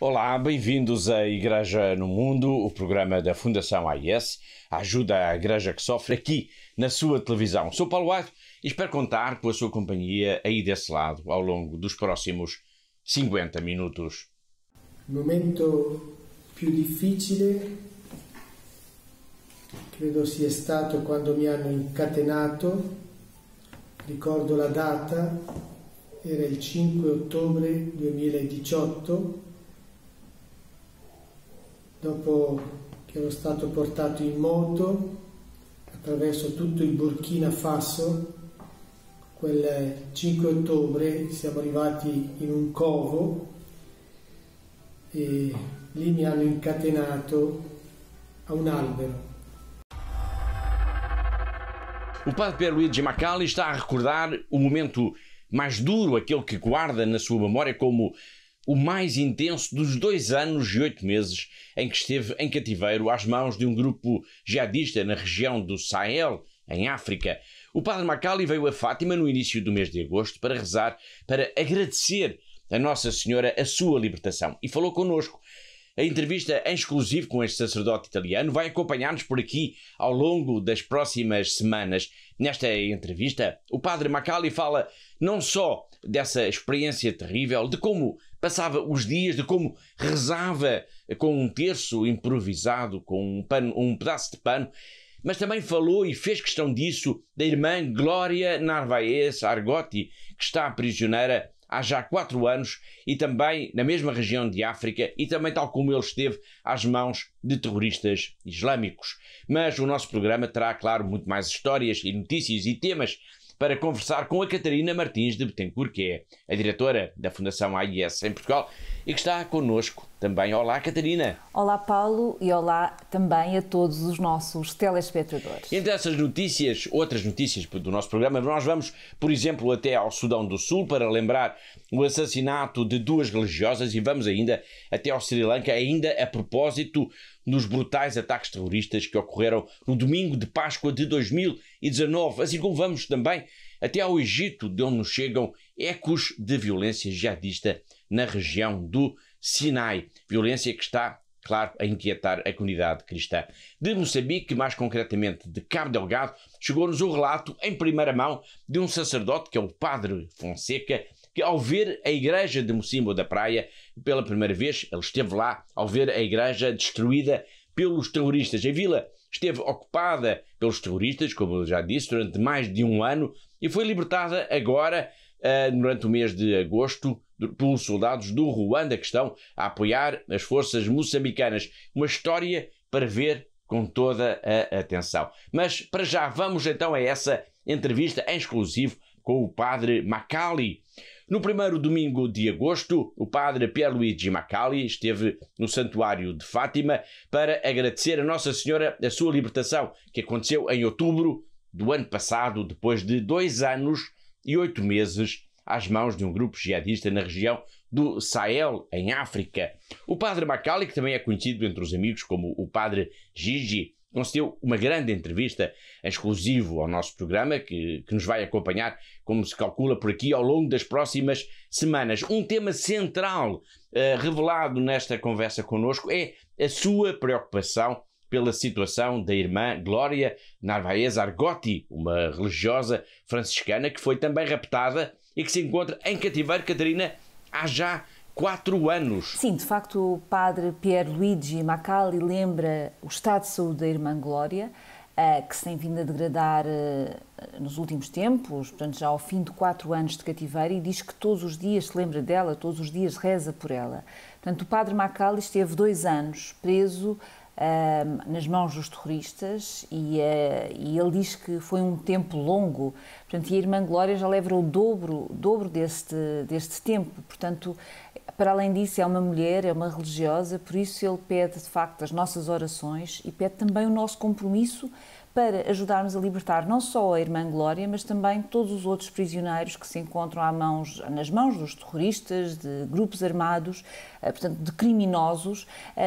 Olá, bem-vindos à Igreja no Mundo, o programa da Fundação AIS, a ajuda à Igreja que sofre, aqui na sua televisão. Sou Paulo Aires e espero contar com a sua companhia aí desse lado ao longo dos próximos 50 minutos. Il momento più difficile credo sia stato quando mi hanno incatenato, ricordo la data, era il 5 ottobre 2018, dopo che ero stato portato in moto attraverso tutto il Burkina Faso. Quel 5 ottobre siamo arrivati in un covo e lì mi hanno incatenato a un albero. O padre Pierluigi Macali está a recordar o momento mais duro, aquele que guarda na sua memória como o mais intenso dos 2 anos e 8 meses em que esteve em cativeiro às mãos de um grupo jihadista na região do Sahel, em África. O padre Macali veio a Fátima no início do mês de agosto para rezar, para agradecer a Nossa Senhora a sua libertação e falou connosco. A entrevista em exclusivo com este sacerdote italiano vai acompanhar-nos por aqui ao longo das próximas semanas. Nesta entrevista, o padre Macali fala não só dessa experiência terrível, de como passava os dias, de como rezava com um terço improvisado, com um pedaço de pano, mas também falou e fez questão disso da irmã Glória Narvaez Argotti, que está prisioneira há já 4 anos e também na mesma região de África e também tal como ele esteve às mãos de terroristas islâmicos. Mas o nosso programa terá, claro, muito mais histórias e notícias e temas para conversar com a Catarina Martins de Betancourt, que é a diretora da Fundação AIS em Portugal e que está connosco também. Olá, Catarina. Olá, Paulo, e olá também a todos os nossos telespectadores. Entre essas notícias, outras notícias do nosso programa, nós vamos, por exemplo, até ao Sudão do Sul para lembrar o assassinato de 2 religiosas e vamos ainda até ao Sri Lanka, ainda a propósito dos brutais ataques terroristas que ocorreram no domingo de Páscoa de 2019, assim como vamos também até ao Egito, de onde nos chegam ecos de violência jihadista na região do Sinai. Violência que está, claro, a inquietar a comunidade cristã. De Moçambique, mais concretamente de Cabo Delgado, chegou-nos o relato em primeira mão de um sacerdote, que é o padre Fonseca, que ao ver a igreja de Mocimboa da Praia, pela primeira vez, ele esteve lá, ao ver a igreja destruída pelos terroristas. A vila esteve ocupada pelos terroristas, como eu já disse, durante mais de 1 ano e foi libertada agora, durante o mês de agosto, pelos soldados do Ruanda que estão a apoiar as forças moçambicanas. Uma história para ver com toda a atenção. Mas para já vamos então a essa entrevista em exclusivo com o padre Macali. No primeiro domingo de agosto, o padre Pierluigi Macali esteve no Santuário de Fátima para agradecer a Nossa Senhora a sua libertação, que aconteceu em outubro do ano passado, depois de 2 anos e 8 meses às mãos de um grupo jihadista na região do Sahel, em África. O padre Macali, que também é conhecido entre os amigos como o padre Gigi, concedeu uma grande entrevista em exclusivo ao nosso programa, que nos vai acompanhar, como se calcula, por aqui ao longo das próximas semanas. Um tema central revelado nesta conversa connosco é a sua preocupação pela situação da irmã Glória Narvaez Argotti, uma religiosa franciscana que foi também raptada e que se encontra em cativeiro, Catarina, há já 4 anos. Sim, de facto, o padre Pierluigi Macali lembra o estado de saúde da irmã Glória, que se tem vindo a degradar nos últimos tempos, portanto já ao fim de 4 anos de cativeiro, e diz que todos os dias se lembra dela, todos os dias reza por ela. Portanto, o padre Macali esteve 2 anos preso nas mãos dos terroristas e ele diz que foi um tempo longo, portanto, e a irmã Glória já leva o dobro deste tempo, portanto, para além disso é uma mulher, é uma religiosa, por isso ele pede de facto as nossas orações e pede também o nosso compromisso para ajudarmos a libertar não só a irmã Glória, mas também todos os outros prisioneiros que se encontram nas mãos dos terroristas, de grupos armados, portanto, de criminosos,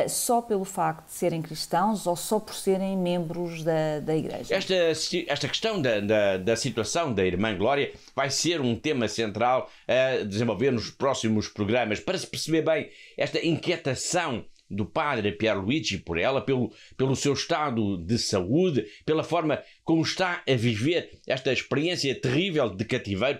só pelo facto de serem cristãos ou só por serem membros da Igreja. Esta questão da situação da irmã Glória vai ser um tema central a desenvolver nos próximos programas, para se perceber bem esta inquietação do padre Pierluigi por ela, pelo seu estado de saúde, pela forma como está a viver esta experiência terrível de cativeiro.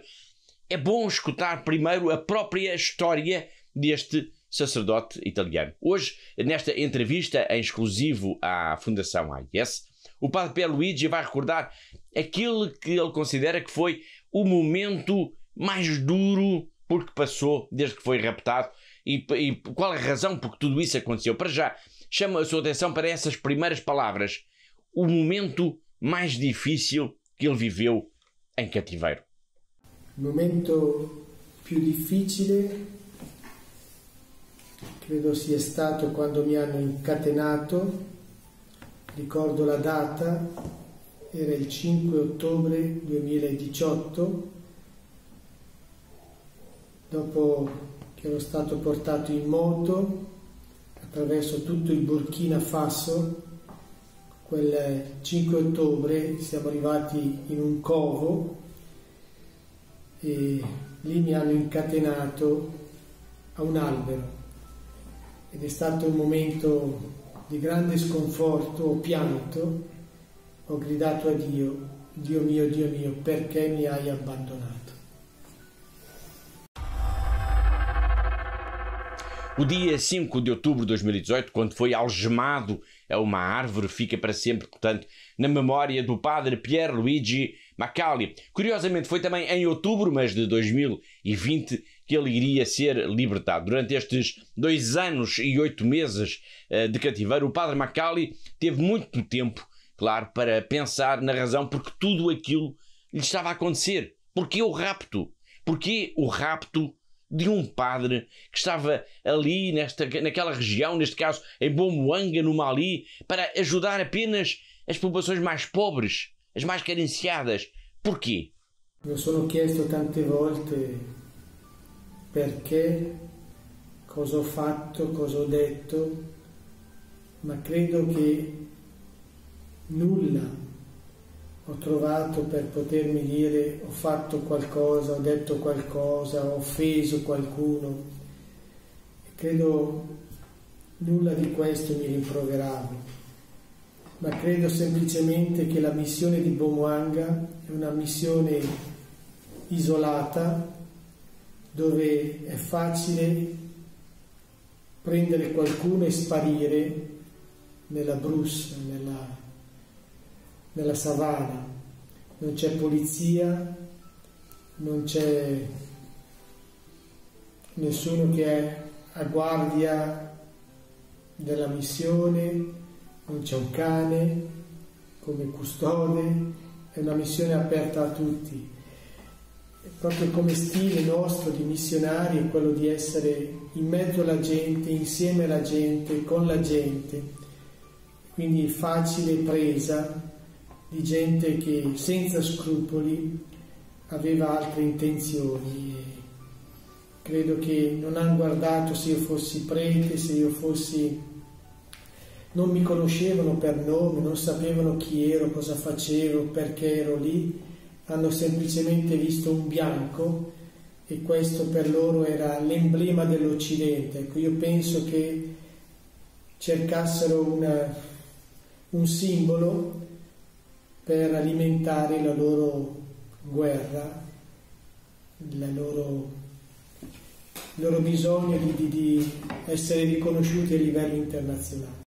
É bom escutar primeiro a própria história deste sacerdote italiano. Hoje, nesta entrevista em exclusivo à Fundação AIS, o padre Pierluigi vai recordar aquilo que ele considera que foi o momento mais duro por que passou desde que foi raptado e qual a razão por que tudo isso aconteceu. Para já, chamo a sua atenção para essas primeiras palavras. O momento mais difícil que ele viveu em cativeiro. Il momento più difficile credo sia stato quando mi hanno incatenato. Ricordo la data, era il 5 ottobre 2018, dopo che ero stato portato in moto attraverso tutto il Burkina Faso. Quel 5 ottobre siamo arrivati in un covo e lì mi hanno incatenato a un albero ed è stato un momento di grande sconforto, ho pianto, ho gridato a Dio, Dio mio, perché mi hai abbandonato? O dia 5 de outubro de 2018, quando foi algemado a uma árvore, fica para sempre, portanto, na memória do padre Pierluigi Macalli. Curiosamente, foi também em outubro, mas de 2020, que ele iria ser libertado. Durante estes 2 anos e 8 meses de cativeiro, o padre Macalli teve muito tempo, claro, para pensar na razão porque tudo aquilo lhe estava a acontecer. Porquê o rapto? Porquê o rapto de um padre que estava ali naquela região, neste caso em Bomoanga, no Mali, para ajudar apenas as populações mais pobres, as mais carenciadas? Porquê? Mi sono chiesto tante volte perché, cosa ho fatto, cosa ho detto, ma credo che nulla ho trovato per potermi dire ho fatto qualcosa, ho detto qualcosa, ho offeso qualcuno. E credo nulla di questo mi rimproveravo, ma credo semplicemente che la missione di Bomoanga è una missione isolata dove è facile prendere qualcuno e sparire nella brousse, nella savana. Non c'è polizia, non c'è nessuno che è a guardia della missione, non c'è un cane come custode, è una missione aperta a tutti. E proprio come stile nostro di missionari è quello di essere in mezzo alla gente, insieme alla gente, con la gente, quindi facile presa di gente che senza scrupoli aveva altre intenzioni. E credo che non hanno guardato se io fossi prete, se io fossi... non mi conoscevano per nome, non sapevano chi ero, cosa facevo, perché ero lì, hanno semplicemente visto un bianco e questo per loro era l'emblema dell'Occidente. Ecco, io penso che cercassero un simbolo per alimentare la loro guerra, il loro bisogno di essere riconosciuti a livello internazionale.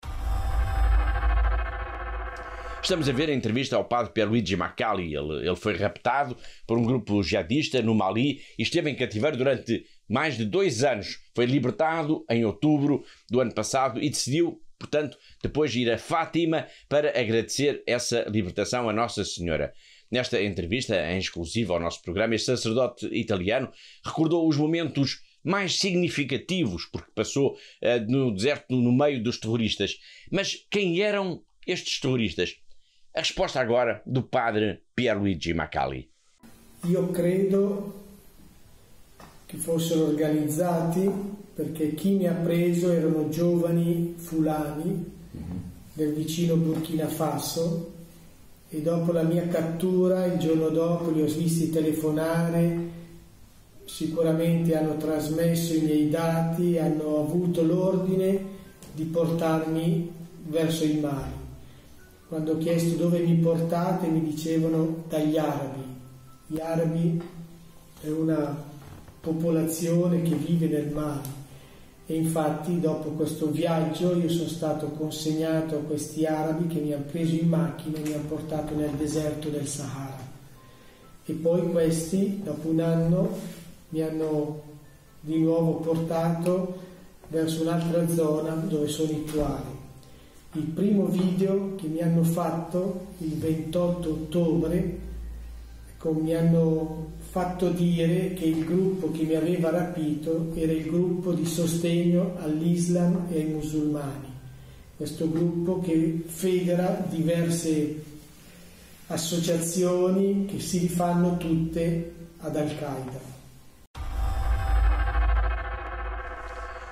Estamos a ver a entrevista ao padre Pierluigi Macalli. Ele foi raptado por um grupo jihadista no Mali e esteve em cativeiro durante mais de 2 anos. Foi libertado em outubro do ano passado e decidiu, portanto, depois ir a Fátima para agradecer essa libertação a Nossa Senhora. Nesta entrevista, em exclusiva ao nosso programa, este sacerdote italiano recordou os momentos mais significativos, porque passou no deserto no meio dos terroristas. Mas quem eram estes terroristas? A resposta agora do padre Pierluigi Macalli. Io credo che fossero organizzati perché chi mi ha preso erano giovani fulani del vicino Burkina Faso e dopo la mia cattura, il giorno dopo, li ho visti telefonare, sicuramente hanno trasmesso i miei dati, hanno avuto l'ordine di portarmi verso il Mali. Quando ho chiesto dove mi portate mi dicevano dagli arabi. Gli arabi è una popolazione che vive nel Mali e infatti dopo questo viaggio io sono stato consegnato a questi arabi che mi hanno preso in macchina e mi hanno portato nel deserto del Sahara e poi questi dopo un anno mi hanno di nuovo portato verso un'altra zona dove sono i Tuareg. Il primo video che mi hanno fatto il 28 ottobre mi hanno fatto dire che il gruppo che mi aveva rapito era il gruppo di sostegno all'Islam e ai musulmani, questo gruppo che federa diverse associazioni che si rifanno tutte ad Al-Qaeda.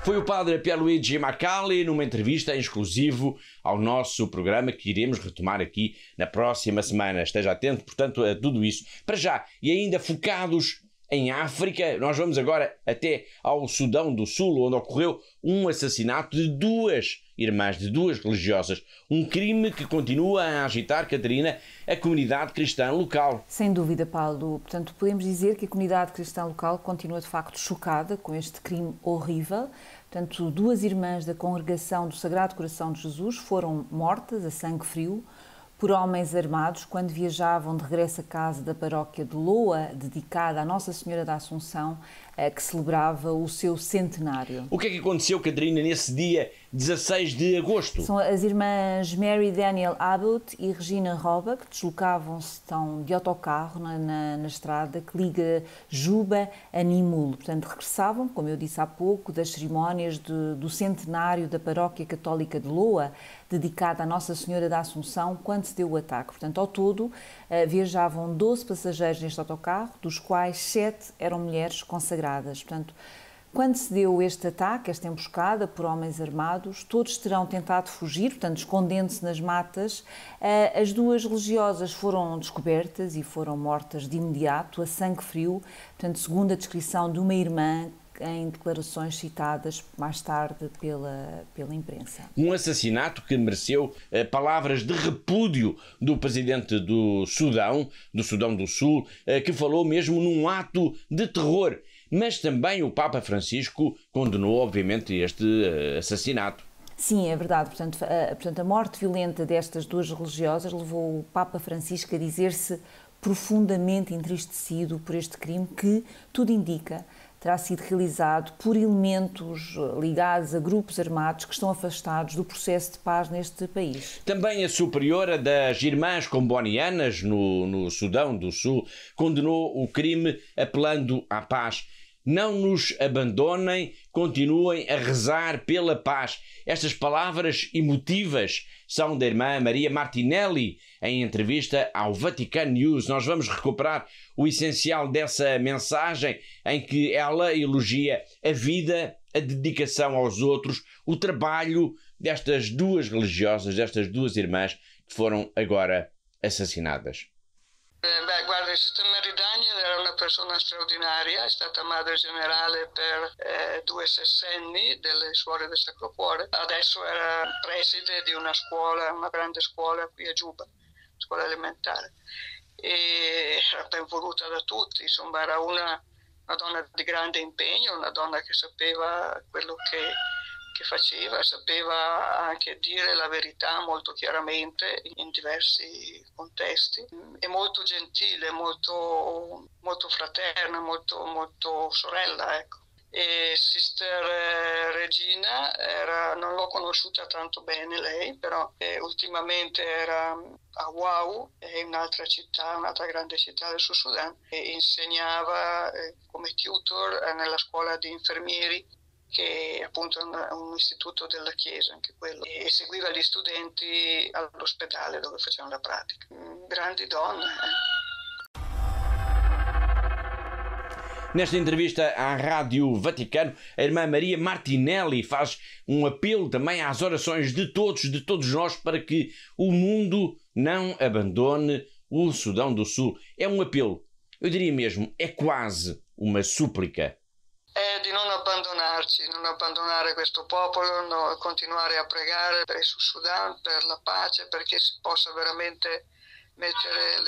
Foi o padre Pierluigi Macalli numa entrevista em exclusivo ao nosso programa que iremos retomar aqui na próxima semana. Esteja atento, portanto, a tudo isso. Para já, e ainda focados em África, nós vamos agora até ao Sudão do Sul, onde ocorreu um assassinato de duas irmãs, de duas religiosas. Um crime que continua a agitar, Catarina, a comunidade cristã local. Sem dúvida, Paulo. Portanto, podemos dizer que a comunidade cristã local continua de facto chocada com este crime horrível. Portanto, duas irmãs da congregação do Sagrado Coração de Jesus foram mortas a sangue frio por homens armados quando viajavam de regresso à casa da paróquia de Loa, dedicada à Nossa Senhora da Assunção, que celebrava o seu centenário. O que é que aconteceu, Catarina, nesse dia 16 de agosto? São as irmãs Mary Daniel Abbott e Regina Roba, que deslocavam-se de autocarro na estrada que liga Juba a Nimule. Portanto, regressavam, como eu disse há pouco, das cerimónias do centenário da paróquia católica de Loa, dedicada à Nossa Senhora da Assunção, quando se deu o ataque. Portanto, ao todo, viajavam 12 passageiros neste autocarro, dos quais 7 eram mulheres consagradas. Portanto, quando se deu este ataque, esta emboscada por homens armados, todos terão tentado fugir, portanto, escondendo-se nas matas. As duas religiosas foram descobertas e foram mortas de imediato, a sangue frio, portanto, segundo a descrição de uma irmã em declarações citadas mais tarde pela imprensa. Um assassinato que mereceu palavras de repúdio do presidente do Sudão do Sul, que falou mesmo num ato de terror. Mas também o Papa Francisco condenou, obviamente, este assassinato. Sim, é verdade. Portanto, a morte violenta destas duas religiosas levou o Papa Francisco a dizer-se profundamente entristecido por este crime que, tudo indica, terá sido realizado por elementos ligados a grupos armados que estão afastados do processo de paz neste país. Também a superiora das Irmãs Combonianas, no Sudão do Sul, condenou o crime apelando à paz. Não nos abandonem, continuem a rezar pela paz. Estas palavras emotivas são da irmã Maria Martinelli, em entrevista ao Vatican News. Nós vamos recuperar o essencial dessa mensagem em que ela elogia a vida, a dedicação aos outros, o trabalho destas duas religiosas, destas duas irmãs que foram agora assassinadas. Beh, guarda, il Sister Mary Daniel era una persona straordinaria, è stata madre generale per 2 sessenni delle Suore del Sacro Cuore, adesso era preside di una scuola, una grande scuola qui a Giuba, scuola elementare, e era ben voluta da tutti, insomma era una donna di grande impegno, una donna che sapeva quello che faceva, sapeva anche dire la verità molto chiaramente in diversi contesti, e molto gentile, molto, molto fraterna, molto, molto sorella, ecco. E Sister Regina non l'ho conosciuta tanto bene lei, però ultimamente era a Wau, in un'altra città, un'altra grande città del Sud Sudan, e insegnava come tutor nella scuola di infermieri che appunto è un istituto della Chiesa anche quello, e seguiva gli studenti all'ospedale dove facevano la pratica. Grandi donne. Nesta entrevista à Rádio Vaticano, a irmã Maria Martinelli faz um apelo também às orações de todos nós, para que o mundo não abandone o Sudão do Sul. É um apelo, eu diria mesmo, é quase uma súplica. È di non abbandonarci, non abbandonare questo popolo, no, continuare a pregare per il Sudan, per la pace, perché si possa veramente mettere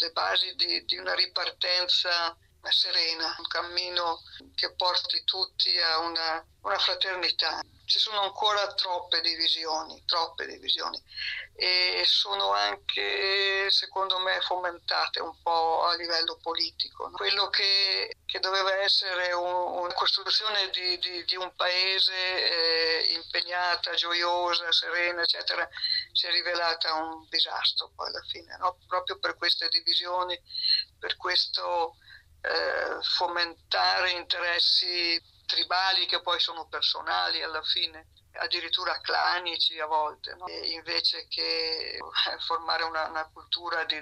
le basi di una ripartenza serena, un cammino che porti tutti a una fraternità. Ci sono ancora troppe divisioni e sono anche, secondo me, fomentate un po' a livello politico. Quello che doveva essere una costruzione di un paese impegnata, gioiosa, serena, eccetera, si è rivelata un disastro poi alla fine, no? Proprio per queste divisioni, per questo fomentare interessi tribali che poi sono personali alla fine, addirittura clanici a volte, no? E invece che formare una cultura di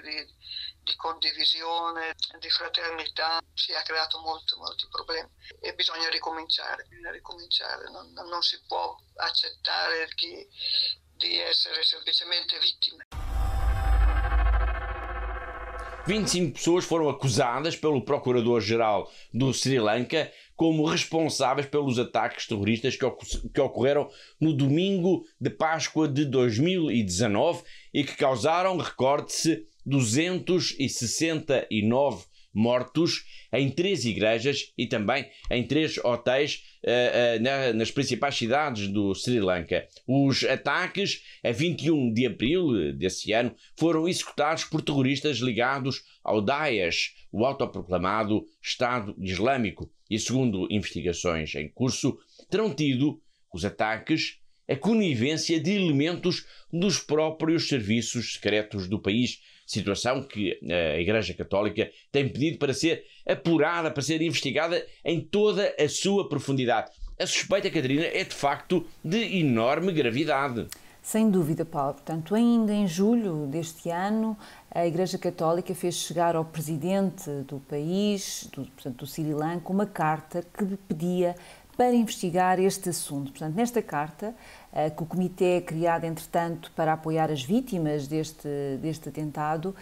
condivisione, di fraternità, si è creato molti problemi e bisogna ricominciare. Non si può accettare di essere semplicemente vittime. 25 pessoas foram acusadas pelo Procurador-Geral do Sri Lanka como responsáveis pelos ataques terroristas que ocorreram no domingo de Páscoa de 2019 e que causaram, recorde-se, 269 mortos em 3 igrejas e também em 3 hotéis nas principais cidades do Sri Lanka. Os ataques, a 21 de abril desse ano, foram executados por terroristas ligados ao Daesh, o autoproclamado Estado Islâmico, e segundo investigações em curso, terão tido os ataques a conivência de elementos dos próprios serviços secretos do país, situação que a Igreja Católica tem pedido para ser apurada, para ser investigada em toda a sua profundidade. A suspeita, Catarina, é de facto de enorme gravidade. Sem dúvida, Paulo. Portanto, ainda em julho deste ano, a Igreja Católica fez chegar ao presidente do país, do Sri Lanka, uma carta que pedia para investigar este assunto. Portanto, nesta carta, que o comitê é criado, entretanto, para apoiar as vítimas deste atentado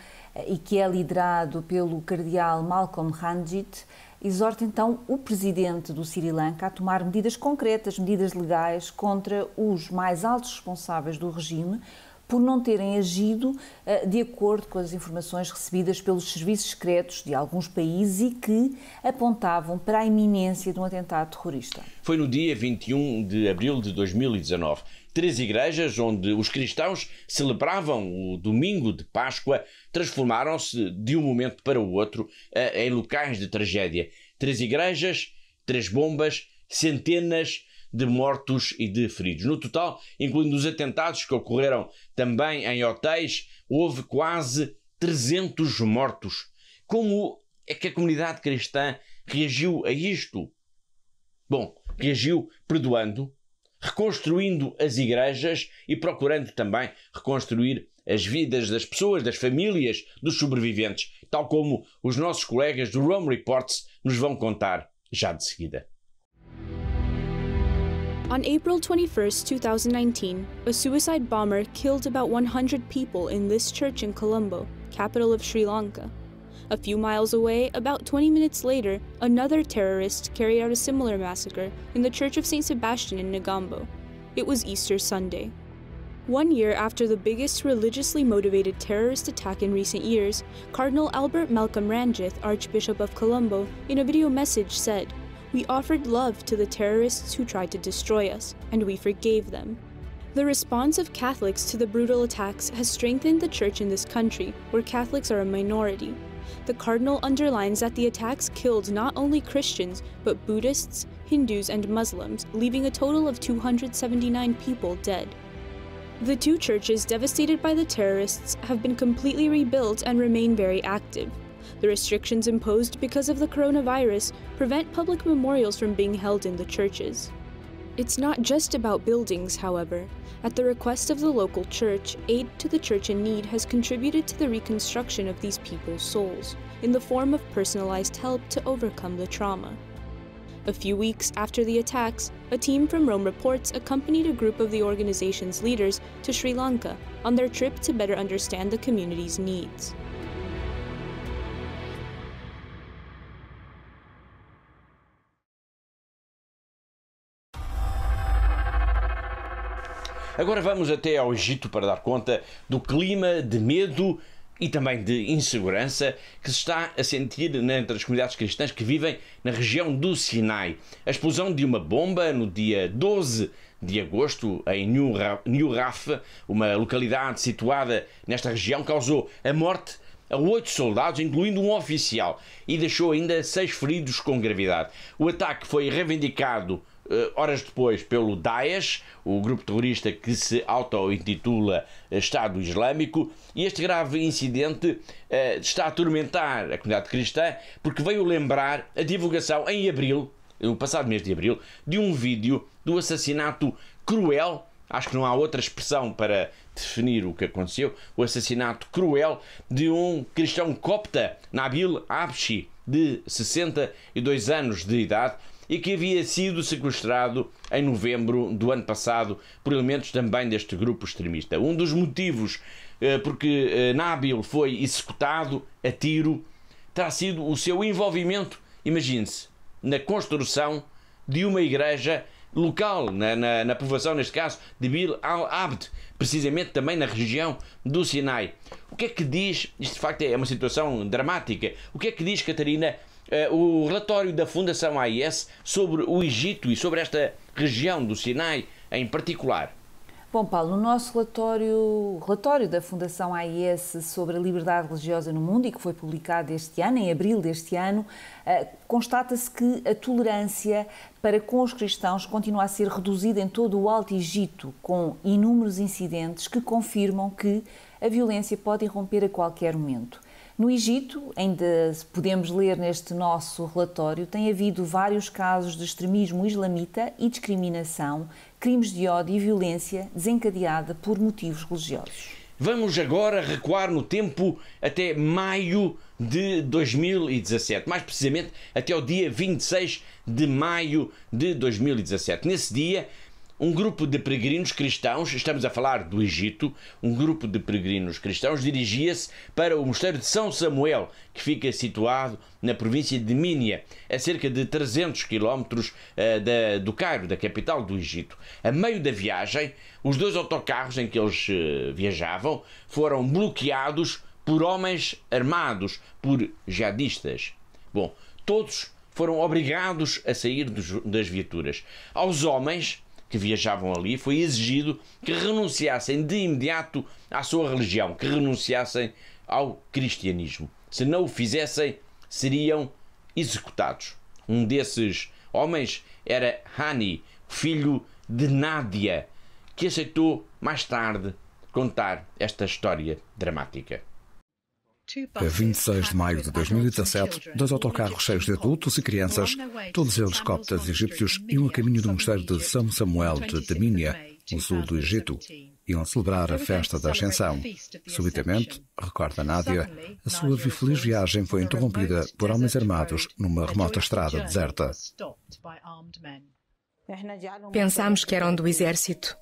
e que é liderado pelo cardeal Malcolm Ranjit, exorta então o presidente do Sri Lanka a tomar medidas concretas, medidas legais contra os mais altos responsáveis do regime por não terem agido de acordo com as informações recebidas pelos serviços secretos de alguns países e que apontavam para a iminência de um atentado terrorista. Foi no dia 21 de abril de 2019. 3 igrejas onde os cristãos celebravam o domingo de Páscoa transformaram-se de um momento para o outro em locais de tragédia. 3 igrejas, 3 bombas, centenas de mortos e de feridos. No total, incluindo os atentados que ocorreram também em hotéis, houve quase 300 mortos. Como é que a comunidade cristã reagiu a isto? Bom, reagiu perdoando, reconstruindo as igrejas e procurando também reconstruir as vidas das pessoas, das famílias, dos sobreviventes, tal como os nossos colegas do Rome Reports nos vão contar já de seguida. On April 21st, 2019, a suicide bomber killed about 100 people in this church in Colombo, capital of Sri Lanka. A few miles away, about 20 minutes later, another terrorist carried out a similar massacre in the Church of St. Sebastian in Negombo. It was Easter Sunday. 1 year after the biggest religiously motivated terrorist attack in recent years, Cardinal Albert Malcolm Ranjith, Archbishop of Colombo, in a video message said, "We offered love to the terrorists who tried to destroy us, and we forgave them." The response of Catholics to the brutal attacks has strengthened the church in this country, where Catholics are a minority. The Cardinal underlines that the attacks killed not only Christians, but Buddhists, Hindus, and Muslims, leaving a total of 279 people dead. The 2 churches devastated by the terrorists have been completely rebuilt and remain very active. The restrictions imposed because of the coronavirus prevent public memorials from being held in the churches. It's not just about buildings, however. At the request of the local church, Aid to the Church in Need has contributed to the reconstruction of these people's souls, in the form of personalized help to overcome the trauma. A few weeks after the attacks, a team from Rome Reports accompanied a group of the organization's leaders to Sri Lanka on their trip to better understand the community's needs. Agora vamos até ao Egito para dar conta do clima de medo e também de insegurança que se está a sentir entre as comunidades cristãs que vivem na região do Sinai. A explosão de uma bomba no dia 12 de agosto em New Raf, uma localidade situada nesta região, causou a morte a 8 soldados, incluindo um oficial, e deixou ainda 6 feridos com gravidade. O ataque foi reivindicado horas depois pelo Daesh, o grupo terrorista que se auto-intitula Estado Islâmico, e este grave incidente está a atormentar a comunidade cristã porque veio lembrar a divulgação em abril, no passado mês de abril, de um vídeo do assassinato cruel, acho que não há outra expressão para definir o que aconteceu, o assassinato cruel de um cristão copta, Nabil Habshi, de 62 anos de idade, e que havia sido sequestrado em novembro do ano passado por elementos também deste grupo extremista. Um dos motivos porque Nabil foi executado a tiro terá sido o seu envolvimento, imagine-se, na construção de uma igreja local, na povoação, neste caso, de Bir al-Abd, precisamente também na região do Sinai. O que é que diz, isto de facto é uma situação dramática, o que é que diz, Catarina, o relatório da Fundação AIS sobre o Egito e sobre esta região do Sinai em particular? Bom, Paulo, no nosso relatório da Fundação AIS sobre a liberdade religiosa no mundo, e que foi publicado este ano, em abril deste ano, constata-se que a tolerância para com os cristãos continua a ser reduzida em todo o Alto Egito, com inúmeros incidentes que confirmam que a violência pode irromper a qualquer momento. No Egito, ainda podemos ler neste nosso relatório, tem havido vários casos de extremismo islamita e discriminação, crimes de ódio e violência desencadeada por motivos religiosos. Vamos agora recuar no tempo até maio de 2017, mais precisamente até o dia 26 de maio de 2017. Nesse dia, um grupo de peregrinos cristãos, estamos a falar do Egito, um grupo de peregrinos cristãos dirigia-se para o mosteiro de São Samuel, que fica situado na província de Minya, a cerca de 300 quilómetros do Cairo, da capital do Egito. A meio da viagem, os 2 autocarros em que eles viajavam foram bloqueados por homens armados, por jihadistas. Bom, todos foram obrigados a sair das viaturas. Aos homens que viajavam ali foi exigido que renunciassem de imediato à sua religião, que renunciassem ao cristianismo. Se não o fizessem, seriam executados. Um desses homens era Hani, filho de Nádia, que aceitou mais tarde contar esta história dramática. A 26 de maio de 2017, 2 autocarros cheios de adultos e crianças, todos eles coptas egípcios, iam a caminho do mosteiro de São Samuel de Minya, no sul do Egito. Iam celebrar a festa da Ascensão. Subitamente, recorda Nádia, a sua feliz viagem foi interrompida por homens armados numa remota estrada deserta. Pensámos que eram do exército.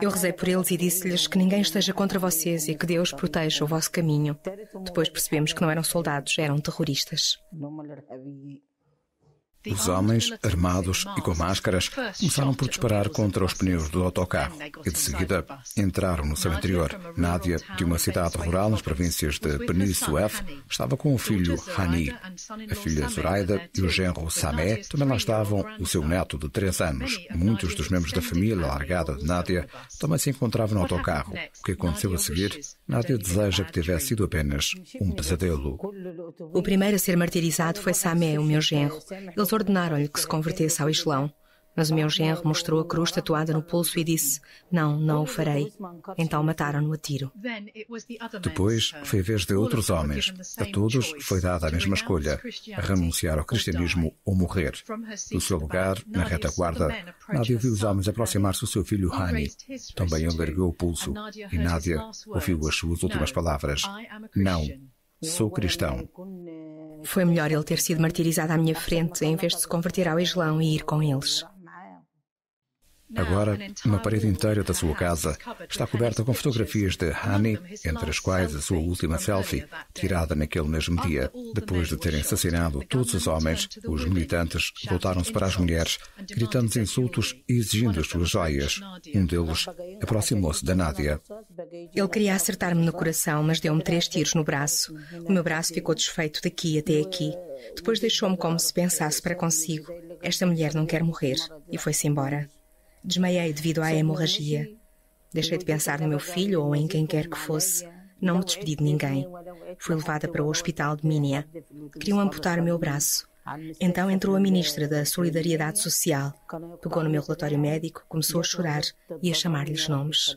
Eu rezei por eles e disse-lhes que ninguém esteja contra vocês e que Deus proteja o vosso caminho. Depois percebemos que não eram soldados, eram terroristas. Os homens, armados e com máscaras, começaram por disparar contra os pneus do autocarro e, de seguida, entraram no seu interior. Nádia, de uma cidade rural nas províncias de Beni Suef, estava com o filho Hani. A filha Zoraida e o genro Samé também lá estavam, o seu neto de 3 anos. Muitos dos membros da família largada de Nádia também se encontravam no autocarro. O que aconteceu a seguir? Nádia deseja que tivesse sido apenas um pesadelo. O primeiro a ser martirizado foi Samé, o meu genro. Eles ordenaram-lhe que se convertesse ao Islão. Mas o meu genro mostrou a cruz tatuada no pulso e disse: não, não o farei. Então mataram-no a tiro. Depois foi a vez de outros homens. A todos foi dada a mesma escolha: renunciar ao cristianismo ou morrer. Do seu lugar, na retaguarda, Nádia viu os homens aproximar-se do seu filho Hani. Também ele ergueu o pulso e Nádia ouviu as suas últimas palavras: não, sou cristão. Foi melhor ele ter sido martirizado à minha frente em vez de se converter ao Islão e ir com eles. Agora, uma parede inteira da sua casa está coberta com fotografias de Hani, entre as quais a sua última selfie, tirada naquele mesmo dia. Depois de terem assassinado todos os homens, os militantes voltaram-se para as mulheres, gritando insultos e exigindo as suas joias. Um deles aproximou-se da Nádia. Ele queria acertar-me no coração, mas deu-me 3 tiros no braço. O meu braço ficou desfeito daqui até aqui. Depois deixou-me como se pensasse para consigo: esta mulher não quer morrer, e foi-se embora. Desmaiei devido à hemorragia. Deixei de pensar no meu filho ou em quem quer que fosse. Não me despedi de ninguém. Fui levada para o hospital de Minia. Queriam amputar o meu braço. Então entrou a ministra da Solidariedade Social. Pegou no meu relatório médico, começou a chorar e a chamar-lhes nomes.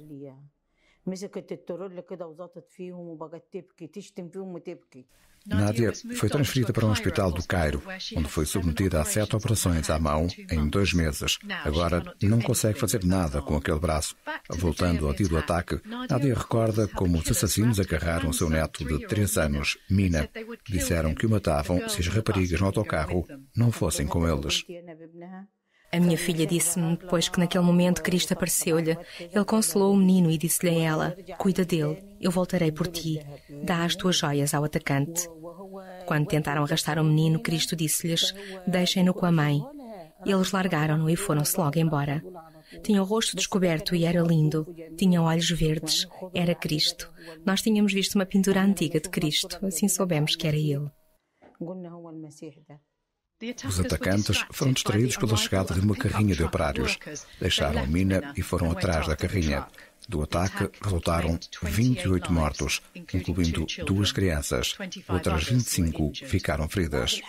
Nádia foi transferida para um hospital do Cairo, onde foi submetida a 7 operações à mão em 2 meses. Agora não consegue fazer nada com aquele braço. Voltando ao dia do ataque, Nádia recorda como os assassinos agarraram o seu neto de 3 anos, Mina. Disseram que o matavam se as raparigas no autocarro não fossem com eles. A minha filha disse-me depois que naquele momento Cristo apareceu-lhe. Ele consolou o menino e disse-lhe a ela: cuida dele, eu voltarei por ti. Dá as tuas joias ao atacante. Quando tentaram arrastar o menino, Cristo disse-lhes: deixem-no com a mãe. Eles largaram-no e foram-se logo embora. Tinha o rosto descoberto e era lindo. Tinha olhos verdes. Era Cristo. Nós tínhamos visto uma pintura antiga de Cristo. Assim soubemos que era ele. Os atacantes foram distraídos pela chegada de uma carrinha de operários. Deixaram a mina e foram atrás da carrinha. Do ataque resultaram 28 mortos, incluindo 2 crianças. Outras 25 ficaram feridas.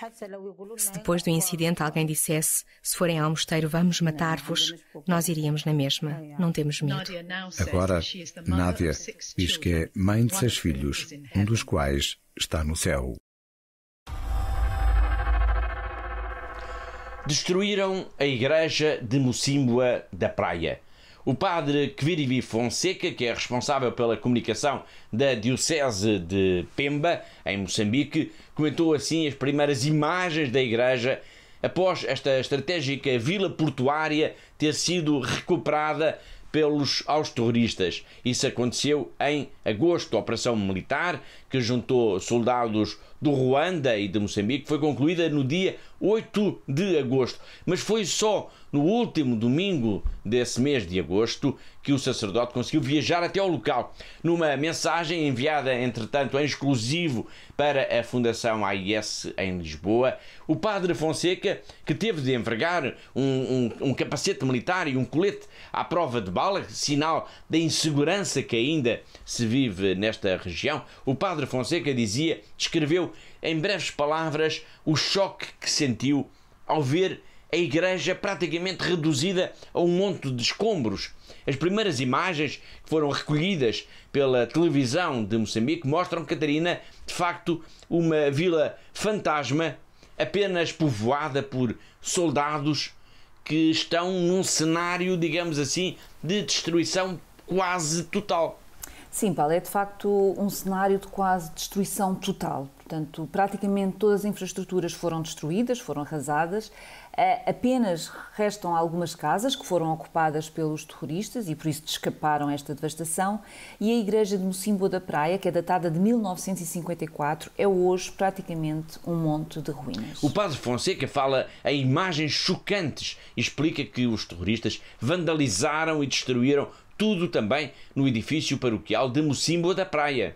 Se depois do incidente alguém dissesse: se forem ao mosteiro vamos matar-vos, nós iríamos na mesma. Não temos medo. Agora, Nádia diz que é mãe de 6 filhos, um dos quais está no céu. Destruíram a igreja de Mocímboa da Praia. O padre Quirivi Fonseca, que é responsável pela comunicação da Diocese de Pemba, em Moçambique, comentou assim as primeiras imagens da igreja após esta estratégica vila portuária ter sido recuperada aos terroristas. Isso aconteceu em agosto. A operação militar, que juntou soldados do Ruanda e de Moçambique, foi concluída no dia 8 de agosto. Mas foi só no último domingo desse mês de agosto que o sacerdote conseguiu viajar até ao local. Numa mensagem enviada, entretanto, em exclusivo para a Fundação AIS em Lisboa, o padre Fonseca, que teve de envergar um capacete militar e um colete à prova de bala, sinal da insegurança que ainda se vive nesta região, o padre Fonseca escreveu em breves palavras o choque que sentiu ao ver a igreja praticamente reduzida a um monte de escombros. As primeiras imagens que foram recolhidas pela televisão de Moçambique mostram Catarina, de facto, uma vila fantasma, apenas povoada por soldados que estão num cenário, digamos assim, de destruição quase total. Sim, Paulo, é de facto um cenário de quase destruição total. Portanto, praticamente todas as infraestruturas foram destruídas, foram arrasadas. Apenas restam algumas casas que foram ocupadas pelos terroristas e por isso escaparam a esta devastação. E a igreja de Mocímboa da Praia, que é datada de 1954, é hoje praticamente um monte de ruínas. O padre Fonseca fala em imagens chocantes e explica que os terroristas vandalizaram e destruíram tudo também no edifício paroquial de Mocímboa da Praia.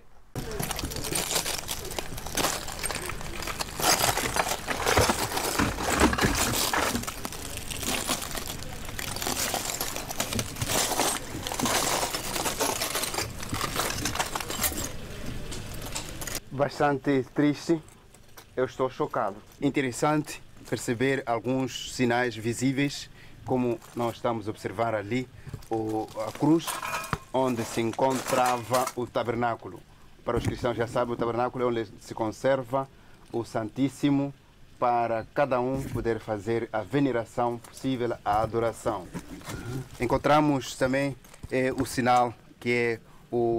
Bastante triste, eu estou chocado. Interessante perceber alguns sinais visíveis como nós estamos a observar ali, a cruz onde se encontrava o tabernáculo. Para os cristãos já sabem, o tabernáculo é onde se conserva o Santíssimo para cada um poder fazer a veneração possível, a adoração. Encontramos também o sinal que é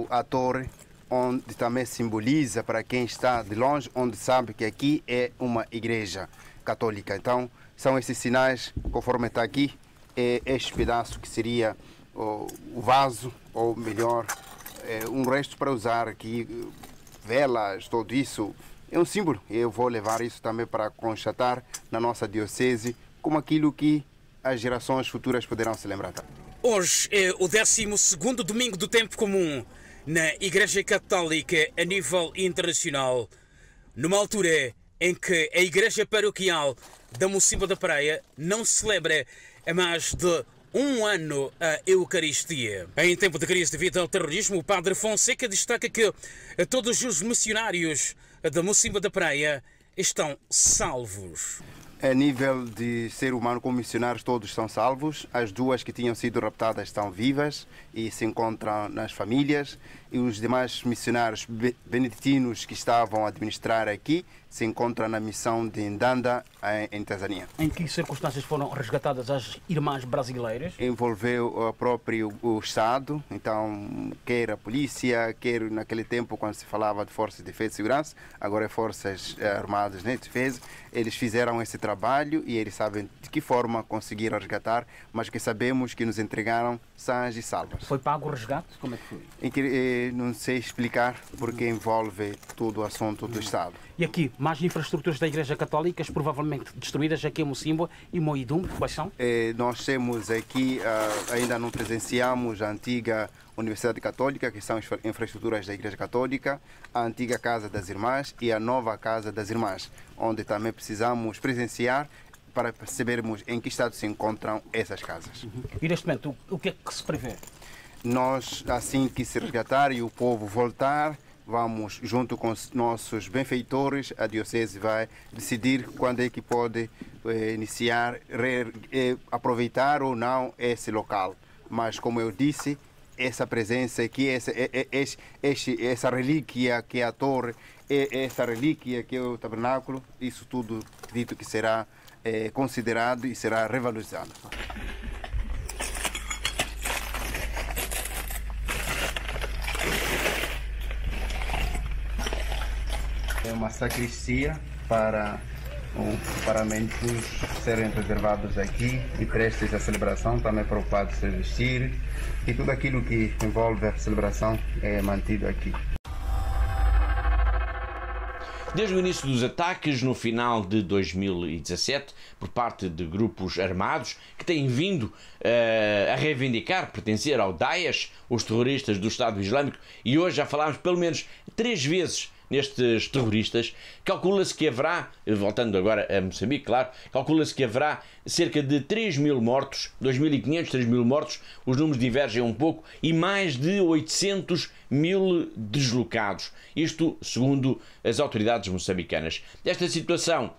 a torre, onde também simboliza para quem está de longe, onde sabe que aqui é uma igreja católica. Então, são esses sinais, conforme está aqui, este pedaço que seria o vaso, ou melhor, um resto para usar aqui, velas, tudo isso. É um símbolo. Eu vou levar isso também para constatar na nossa diocese como aquilo que as gerações futuras poderão se lembrar. Hoje é o 12º domingo do tempo comum na Igreja Católica a nível internacional, numa altura em que a Igreja Paroquial da Mocimboa da Praia não celebra há mais de um ano a Eucaristia. Em tempo de crise devido ao terrorismo, o Padre Fonseca destaca que todos os missionários da Mocimboa da Praia estão salvos. A nível de ser humano como missionários, todos estão salvos. As duas que tinham sido raptadas estão vivas e se encontram nas famílias. E os demais missionários beneditinos que estavam a administrar aqui se encontram na missão de Ndanda, em Tanzânia. Em que circunstâncias foram resgatadas as irmãs brasileiras? Envolveu o Estado, então quer a polícia, quer naquele tempo quando se falava de Forças de Defesa e Segurança, agora é Forças Armadas, né, de Defesa. Eles fizeram esse trabalho e eles sabem de que forma conseguiram resgatar, mas que sabemos que nos entregaram sãs e salvas. Foi pago o resgate? Como é que foi? Não sei explicar porque envolve todo o assunto do Estado. E aqui, mais infraestruturas da Igreja Católica, provavelmente destruídas aqui em Mocimboa e Moidum, quais são? Nós temos aqui, ainda não presenciamos a antiga Universidade Católica, que são infraestruturas da Igreja Católica, a antiga Casa das Irmãs e a nova Casa das Irmãs, onde também precisamos presenciar para percebermos em que estado se encontram essas casas. E neste momento, o que é que se prevê? Nós, assim que se resgatar e o povo voltar, vamos, junto com os nossos benfeitores, a Diocese vai decidir quando é que pode iniciar, aproveitar ou não esse local. Mas, como eu disse, essa presença aqui, essa relíquia que é a torre, essa relíquia que é o tabernáculo, isso tudo acredito que será considerado e será revalorizado. É uma sacristia para os paramentos serem reservados aqui e prestes à celebração, também para o padre se vestir, e tudo aquilo que envolve a celebração é mantido aqui. Desde o início dos ataques, no final de 2017, por parte de grupos armados que têm vindo a reivindicar, pertencer ao Daesh, os terroristas do Estado Islâmico, e hoje já falámos pelo menos 3 vezes nestes terroristas, calcula-se que haverá, voltando agora a Moçambique, claro, calcula-se que haverá cerca de 3.000 mortos, 2.500, 3.000 mortos, os números divergem um pouco, e mais de 800.000 deslocados. Isto segundo as autoridades moçambicanas. Esta situação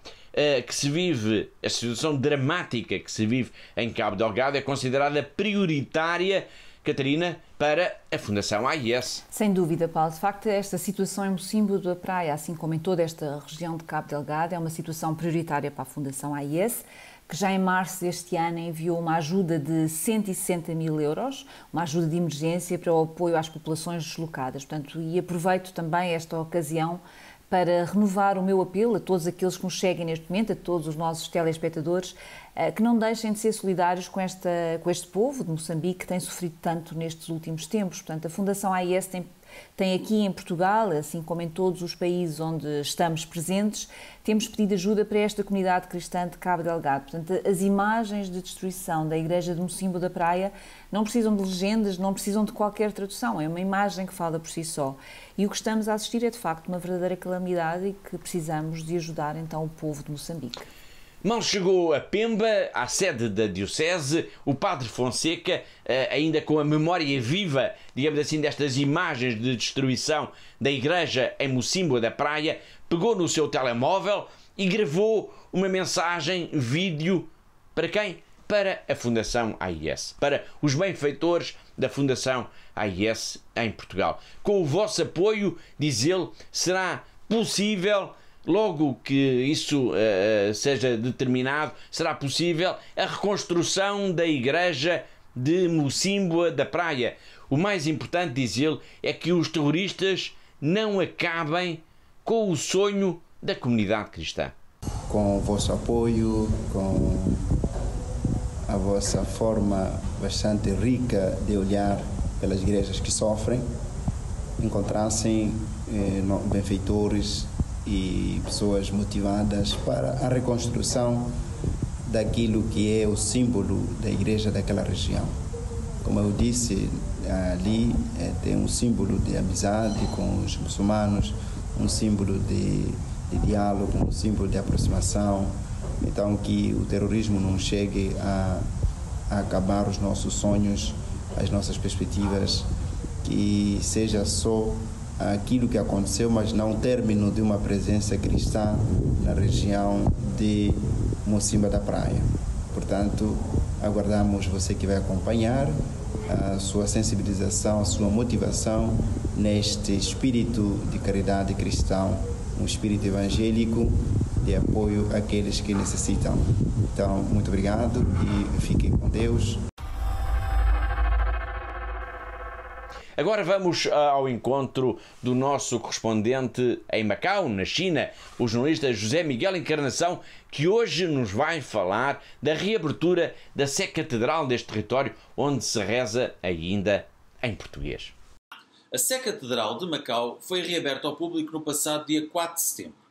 que se vive, a situação dramática que se vive em Cabo Delgado é considerada prioritária, Catarina, para a Fundação AIS. Sem dúvida, Paulo. De facto, esta situação em Mocimboa da Praia, assim como em toda esta região de Cabo Delgado, é uma situação prioritária para a Fundação AIS, que já em março deste ano enviou uma ajuda de 160.000 euros, uma ajuda de emergência para o apoio às populações deslocadas. Portanto, e aproveito também esta ocasião para renovar o meu apelo a todos aqueles que nos seguem neste momento, a todos os nossos telespectadores, que não deixem de ser solidários com este povo de Moçambique que tem sofrido tanto nestes últimos tempos. Portanto, a Fundação AIS tem aqui em Portugal, assim como em todos os países onde estamos presentes, temos pedido ajuda para esta comunidade cristã de Cabo Delgado. Portanto, as imagens de destruição da igreja de Mocimboa da Praia não precisam de legendas, não precisam de qualquer tradução, é uma imagem que fala por si só. E o que estamos a assistir é, de facto, uma verdadeira calamidade e que precisamos de ajudar, então, o povo de Moçambique. Mal chegou a Pemba, à sede da Diocese, o Padre Fonseca, ainda com a memória viva, digamos assim, destas imagens de destruição da igreja em Mocimboa da Praia, pegou no seu telemóvel e gravou uma mensagem, vídeo, para quem? para a Fundação AIS, para os benfeitores da Fundação AIS em Portugal. Com o vosso apoio, diz ele, será possível, logo que isso seja determinado, será possível a reconstrução da igreja de Mocímboa da Praia. O mais importante, diz ele, é que os terroristas não acabem com o sonho da comunidade cristã. Com o vosso apoio, com a vossa forma bastante rica de olhar pelas igrejas que sofrem, encontrassem benfeitores e pessoas motivadas para a reconstrução daquilo que é o símbolo da igreja daquela região. Como eu disse, ali tem um símbolo de amizade com os muçulmanos, um símbolo de diálogo, um símbolo de aproximação. Então, que o terrorismo não chegue a acabar os nossos sonhos, as nossas perspectivas, que seja só aquilo que aconteceu, mas não o término de uma presença cristã na região de Mocímboa da Praia. Portanto, aguardamos você que vai acompanhar a sua sensibilização, a sua motivação neste espírito de caridade cristão, um espírito evangélico de apoio àqueles que necessitam. Então, muito obrigado e fiquem com Deus. Agora vamos ao encontro do nosso correspondente em Macau, na China, o jornalista José Miguel Encarnação, que hoje nos vai falar da reabertura da Sé Catedral deste território, onde se reza ainda em português. A Sé Catedral de Macau foi reaberta ao público no passado dia 4 de setembro.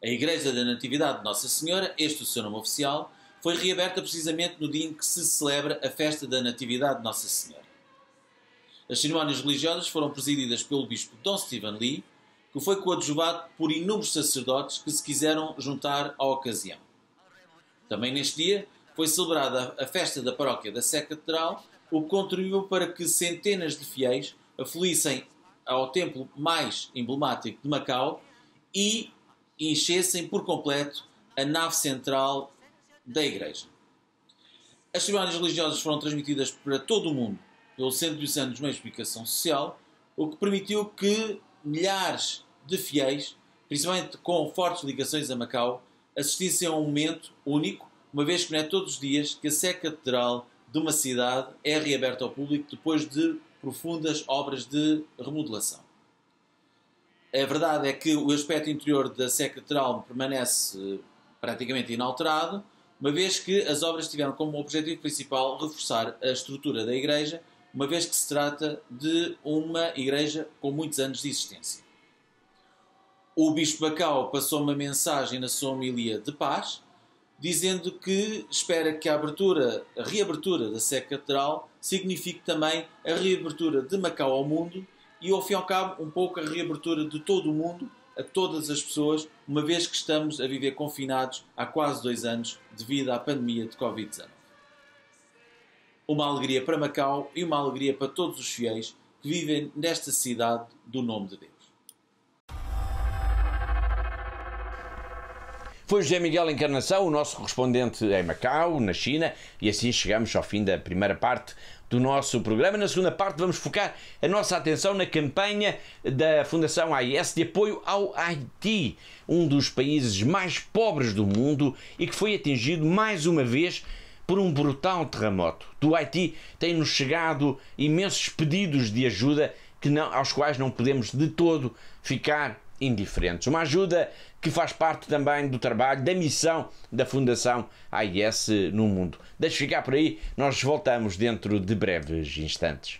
A Igreja da Natividade de Nossa Senhora, este o seu nome oficial, foi reaberta precisamente no dia em que se celebra a festa da Natividade de Nossa Senhora. As cerimónias religiosas foram presididas pelo bispo Dom Stephen Lee, que foi coadjuvado por inúmeros sacerdotes que se quiseram juntar à ocasião. Também neste dia foi celebrada a festa da paróquia da Sé Catedral, o que contribuiu para que centenas de fiéis afluíssem ao templo mais emblemático de Macau e enchessem por completo a nave central da igreja. As cerimónias religiosas foram transmitidas para todo o mundo pelo Centro Diocesano de Meios de Comunicação Social, o que permitiu que milhares de fiéis, principalmente com fortes ligações a Macau, assistissem a um momento único, uma vez que não é todos os dias que a Sé Catedral de uma cidade é reaberta ao público depois de profundas obras de remodelação. A verdade é que o aspecto interior da Sé Catedral permanece praticamente inalterado, uma vez que as obras tiveram como objetivo principal reforçar a estrutura da igreja, uma vez que se trata de uma igreja com muitos anos de existência. O Bispo Bacau passou uma mensagem na sua homilia de paz, dizendo que espera que a reabertura da Sé Catedral signifique também a reabertura de Macau ao mundo e, ao fim e ao cabo, um pouco a reabertura de todo o mundo a todas as pessoas, uma vez que estamos a viver confinados há quase 2 anos devido à pandemia de Covid-19. Uma alegria para Macau e uma alegria para todos os fiéis que vivem nesta cidade do nome de Deus. Foi José Miguel Encarnação, o nosso correspondente em Macau, na China, e assim chegamos ao fim da primeira parte do nosso programa. Na segunda parte vamos focar a nossa atenção na campanha da Fundação AIS de apoio ao Haiti, um dos países mais pobres do mundo e que foi atingido mais uma vez por um brutal terremoto. Do Haiti têm-nos chegado imensos pedidos de ajuda aos quais não podemos de todo ficar indiferentes. Uma ajuda que faz parte também do trabalho, da missão da Fundação AIS no mundo. Deixe ficar por aí, nós voltamos dentro de breves instantes.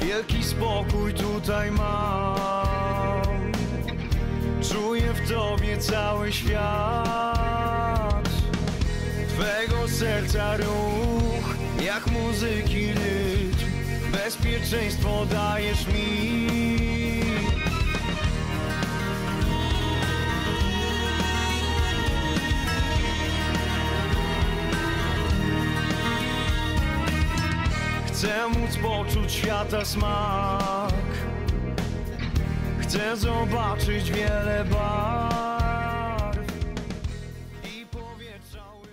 Wielki spokój tutaj mam, czuję w Tobie cały świat. Twego serca ruch, jak muzyki rytm, bezpieczeństwo dajesz mi. Chcę móc poczuć świata smak, chcę zobaczyć wiele barw i powietrza łyk.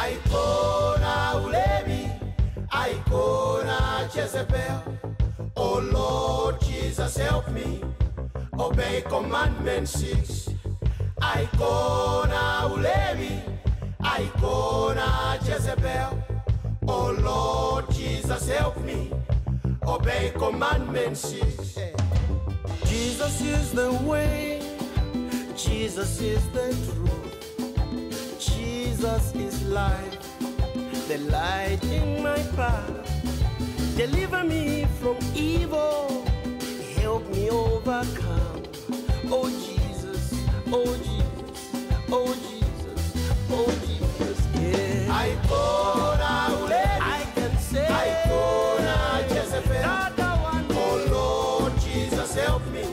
Icona Ulebi, Icona Jezebel. Oh Lord Jesus, help me obey Commandment 6. Icona Ulebi, Icona Jezebel. Oh Lord Jesus, help me obey Commandment 6. Jesus is the way, Jesus is the truth, Jesus is life, the light in my path. Deliver me from evil, help me overcome. Oh Jesus, oh Jesus, oh Jesus, oh Jesus, yeah. I can say Icona Jezebel. Oh Lord Jesus, help me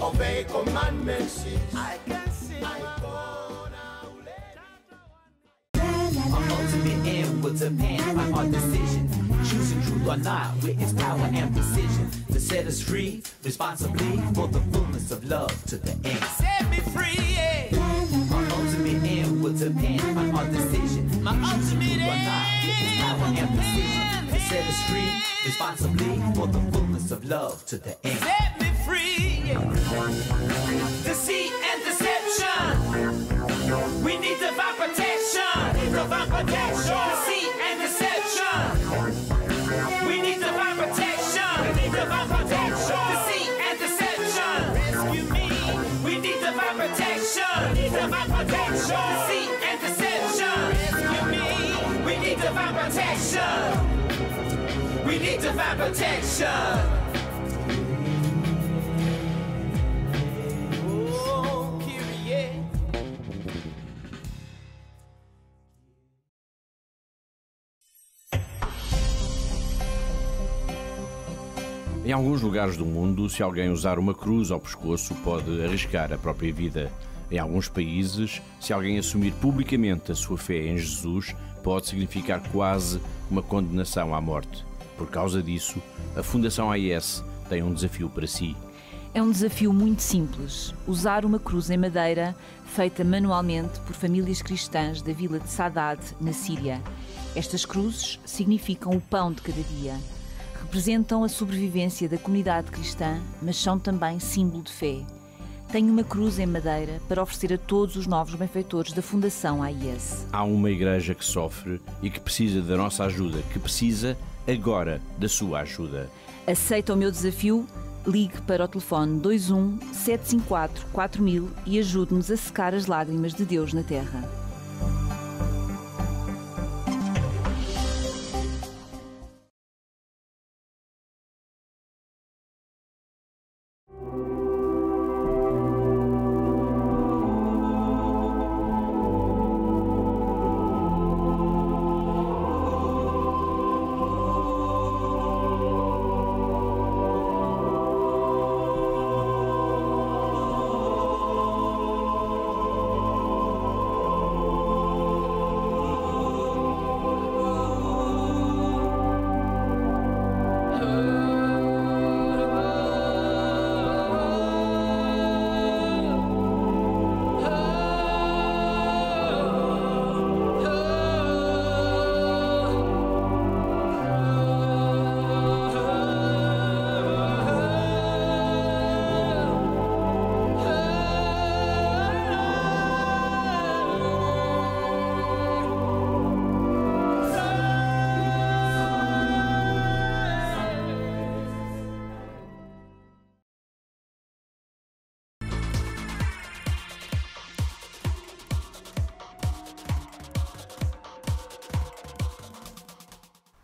obey Commandment 6. I can sing Our ultimate end will depend on our decision. Choosing truth or not with its power and precision to set us free responsibly for the fullness of love to the end. Set me free, yeah. Our ultimate end will depend on our decision. My ultimate truth or not with its power and precision to set us free responsibly for the fullness of love to the end. Set me free, yeah. Deceit and deception, we need divine protection. Divine protection. Deceit and deception, we need divine protection. We need divine protection. Deceit and deception, rescue me. We need divine protection. We need divine protection. Deceit and deception, rescue me. We need divine protection. We need divine protection. Em alguns lugares do mundo, se alguém usar uma cruz ao pescoço, pode arriscar a própria vida. Em alguns países, se alguém assumir publicamente a sua fé em Jesus, pode significar quase uma condenação à morte. Por causa disso, a Fundação AIS tem um desafio para si. É um desafio muito simples, usar uma cruz em madeira feita manualmente por famílias cristãs da vila de Saadad, na Síria. Estas cruzes significam o pão de cada dia. Representam a sobrevivência da comunidade cristã, mas são também símbolo de fé. Tenho uma cruz em madeira para oferecer a todos os novos benfeitores da Fundação AIS. Há uma igreja que sofre e que precisa da nossa ajuda, que precisa agora da sua ajuda. Aceita o meu desafio? Ligue para o telefone 21 754 4000 e ajude-nos a secar as lágrimas de Deus na terra.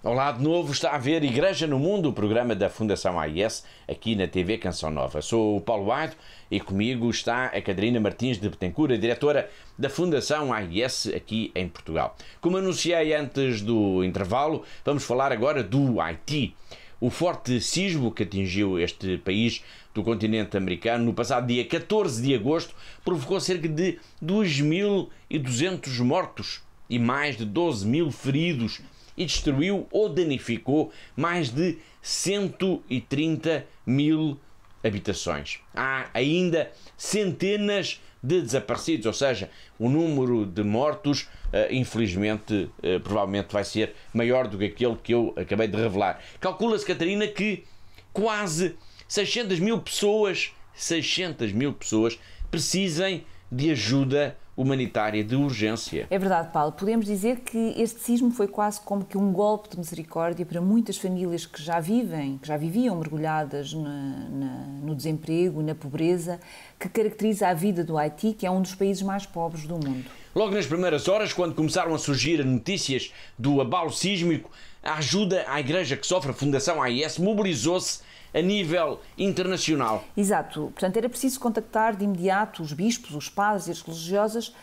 Olá de novo, está a ver Igreja no Mundo, o programa da Fundação AIS, aqui na TV Canção Nova. Sou o Paulo Bairro e comigo está a Catarina Martins de Betancourt, a diretora da Fundação AIS aqui em Portugal. Como anunciei antes do intervalo, vamos falar agora do Haiti. O forte sismo que atingiu este país do continente americano no passado dia 14 de agosto provocou cerca de 2.200 mortos e mais de 12.000 feridos e destruiu ou danificou mais de 130.000 habitações. Há ainda centenas de desaparecidos, ou seja, o número de mortos, infelizmente, provavelmente vai ser maior do que aquele que eu acabei de revelar. Calcula-se, Catarina, que quase 600.000 pessoas precisem de ajuda humanitária de urgência. É verdade, Paulo. Podemos dizer que este sismo foi quase como que um golpe de misericórdia para muitas famílias que já viviam mergulhadas no desemprego, na pobreza, que caracteriza a vida do Haiti, que é um dos países mais pobres do mundo. Logo nas primeiras horas, quando começaram a surgir notícias do abalo sísmico, a ajuda à igreja que sofre, a Fundação AIS, mobilizou-se a nível internacional. Exato. Portanto, era preciso contactar de imediato os bispos, os padres e as religiosas,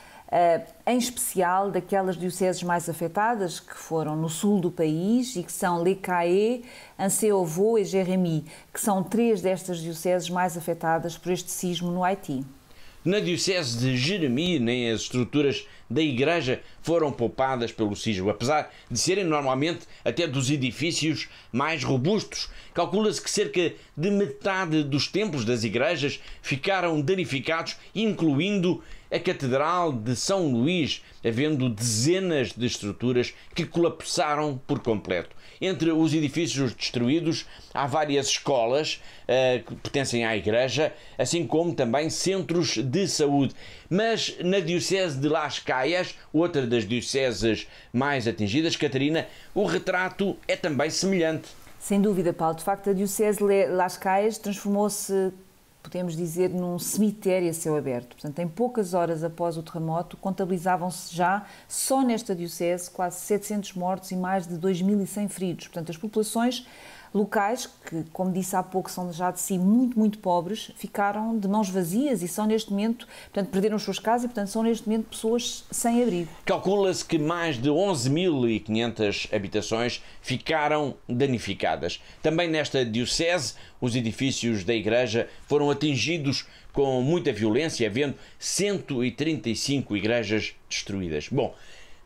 em especial daquelas dioceses mais afetadas, que foram no sul do país e que são Les Cayes, Anseau-Vaud e Jérémie, que são 3 destas dioceses mais afetadas por este sismo no Haiti. Na diocese de Jérémie, nem as estruturas da igreja foram poupadas pelo sismo, apesar de serem normalmente até dos edifícios mais robustos. Calcula-se que cerca de metade dos templos das igrejas ficaram danificados, incluindo a Catedral de São Luís, havendo dezenas de estruturas que colapsaram por completo. Entre os edifícios destruídos há várias escolas que pertencem à igreja, assim como também centros de saúde. Mas na diocese de Las Cayes, outra das dioceses mais atingidas, Catarina, o retrato é também semelhante. Sem dúvida, Paulo. De facto, a diocese de Las Cayes transformou-se, podemos dizer, num cemitério a céu aberto. Portanto, em poucas horas após o terremoto, contabilizavam-se já, só nesta diocese, quase 700 mortos e mais de 2.100 feridos. Portanto, as populações locais, que, como disse há pouco, são já de si muito pobres, ficaram de mãos vazias e são neste momento, portanto, perderam as suas casas e, portanto, são neste momento pessoas sem abrigo. Calcula-se que mais de 11.500 habitações ficaram danificadas. Também nesta diocese, os edifícios da igreja foram atingidos com muita violência, havendo 135 igrejas destruídas. Bom,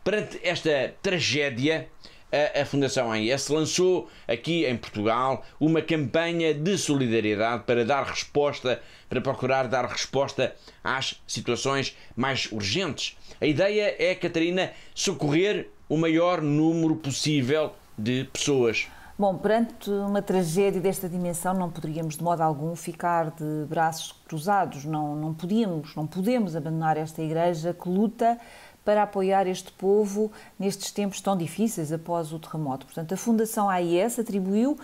perante esta tragédia, a Fundação AIS lançou aqui em Portugal uma campanha de solidariedade para procurar dar resposta às situações mais urgentes. A ideia é, Catarina, socorrer o maior número possível de pessoas. Bom, perante uma tragédia desta dimensão não poderíamos de modo algum ficar de braços cruzados, não podemos abandonar esta Igreja que luta para apoiar este povo nestes tempos tão difíceis após o terremoto. Portanto, a Fundação AIS atribuiu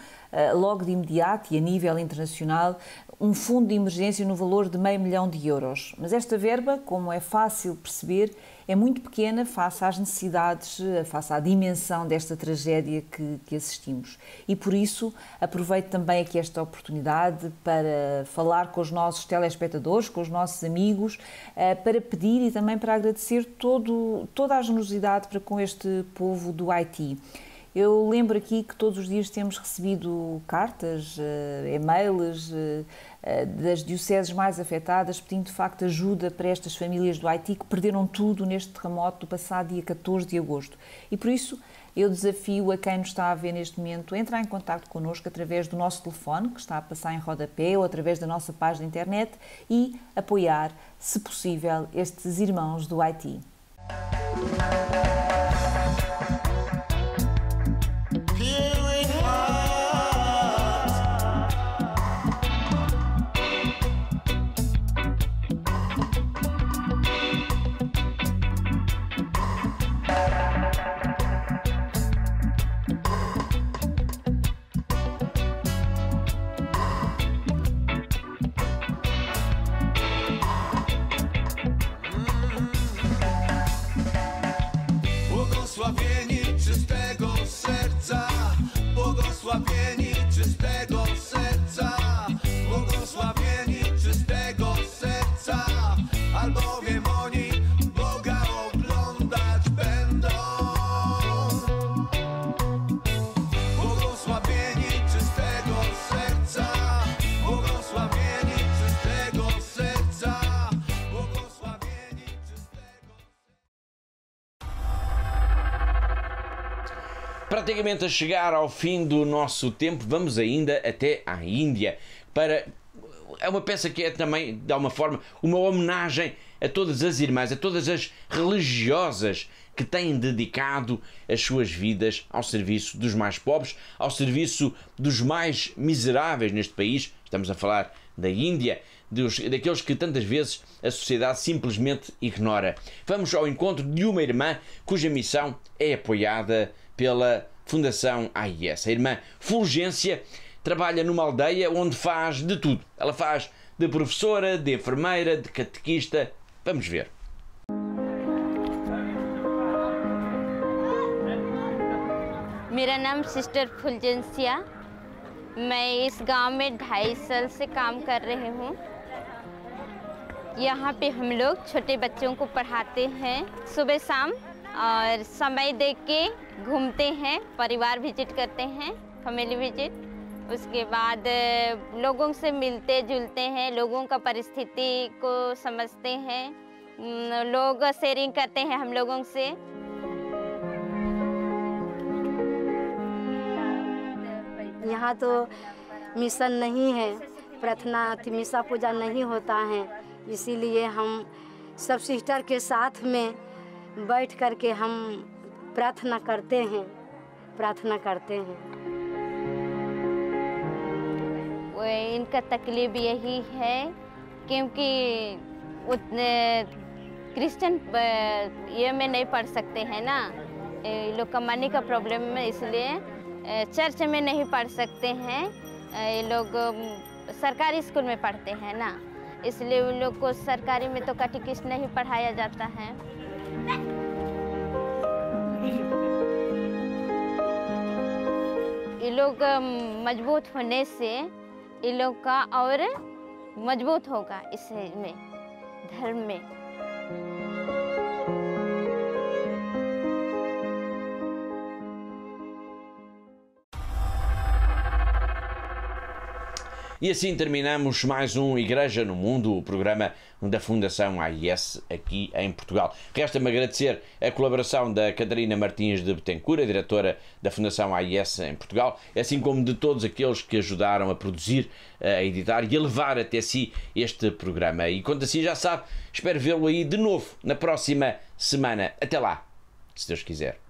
logo de imediato e a nível internacional um fundo de emergência no valor de €500 mil. Mas esta verba, como é fácil perceber, é muito pequena face às necessidades, face à dimensão desta tragédia que assistimos. E por isso aproveito também aqui esta oportunidade para falar com os nossos telespectadores, com os nossos amigos, para pedir e também para agradecer toda a generosidade para com este povo do Haiti. Eu lembro aqui que todos os dias temos recebido cartas, e-mails das dioceses mais afetadas, pedindo de facto ajuda para estas famílias do Haiti que perderam tudo neste terremoto do passado dia 14 de agosto. E por isso eu desafio a quem nos está a ver neste momento a entrar em contacto connosco através do nosso telefone, que está a passar em rodapé, ou através da nossa página de internet e apoiar, se possível, estes irmãos do Haiti. Praticamente a chegar ao fim do nosso tempo, vamos ainda até à Índia. É uma peça que é também, de alguma forma, uma homenagem a todas as irmãs, a todas as religiosas que têm dedicado as suas vidas ao serviço dos mais pobres, ao serviço dos mais miseráveis neste país. Estamos a falar da Índia, daqueles que tantas vezes a sociedade simplesmente ignora. Vamos ao encontro de uma irmã cuja missão é apoiada pela Fundação AIS. A irmã Fulgência trabalha numa aldeia onde faz de tudo. Ela faz de professora, de enfermeira, de catequista. Vamos ver. मेरा नाम सिस्टर फुलजेंसिया। मैं इस गांव में 2.5 साल से काम कर रही हूँ। यहाँ पे हम लोग छोटे बच्चों को पढ़ाते हैं सुबह शाम, और समय देख के घूमते हैं, परिवार विजिट करते हैं, फैमिली विजिट। उसके बाद लोगों से मिलते जुलते हैं, लोगों का परिस्थिति को समझते हैं, लोग शेयरिंग करते हैं हम लोगों से। यहाँ तो मिशन नहीं है, प्रार्थना मिसा पूजा नहीं होता है, इसीलिए हम सब सिस्टर के साथ में बैठ कर के हम प्रार्थना करते हैं। इनका तकलीफ यही है क्योंकि उतने क्रिश्चियन ये में नहीं पढ़ सकते हैं ना, लोग कमाने का प्रॉब्लम में, इसलिए चर्च में नहीं पढ़ सकते हैं। ये लोग सरकारी स्कूल में पढ़ते हैं ना, इसलिए उन लोग को सरकारी में तो कैटेकिस्ट नहीं पढ़ाया जाता है। ये लोग मजबूत होने से ये लोग का और मजबूत होगा इसमें, धर्म में। E assim terminamos mais um Igreja no Mundo, o programa da Fundação AIS aqui em Portugal. Resta-me agradecer a colaboração da Catarina Martins de Betancourt, a diretora da Fundação AIS em Portugal, assim como de todos aqueles que ajudaram a produzir, a editar e a levar até si este programa. E quanto assim já sabe, espero vê-lo aí de novo na próxima semana. Até lá, se Deus quiser.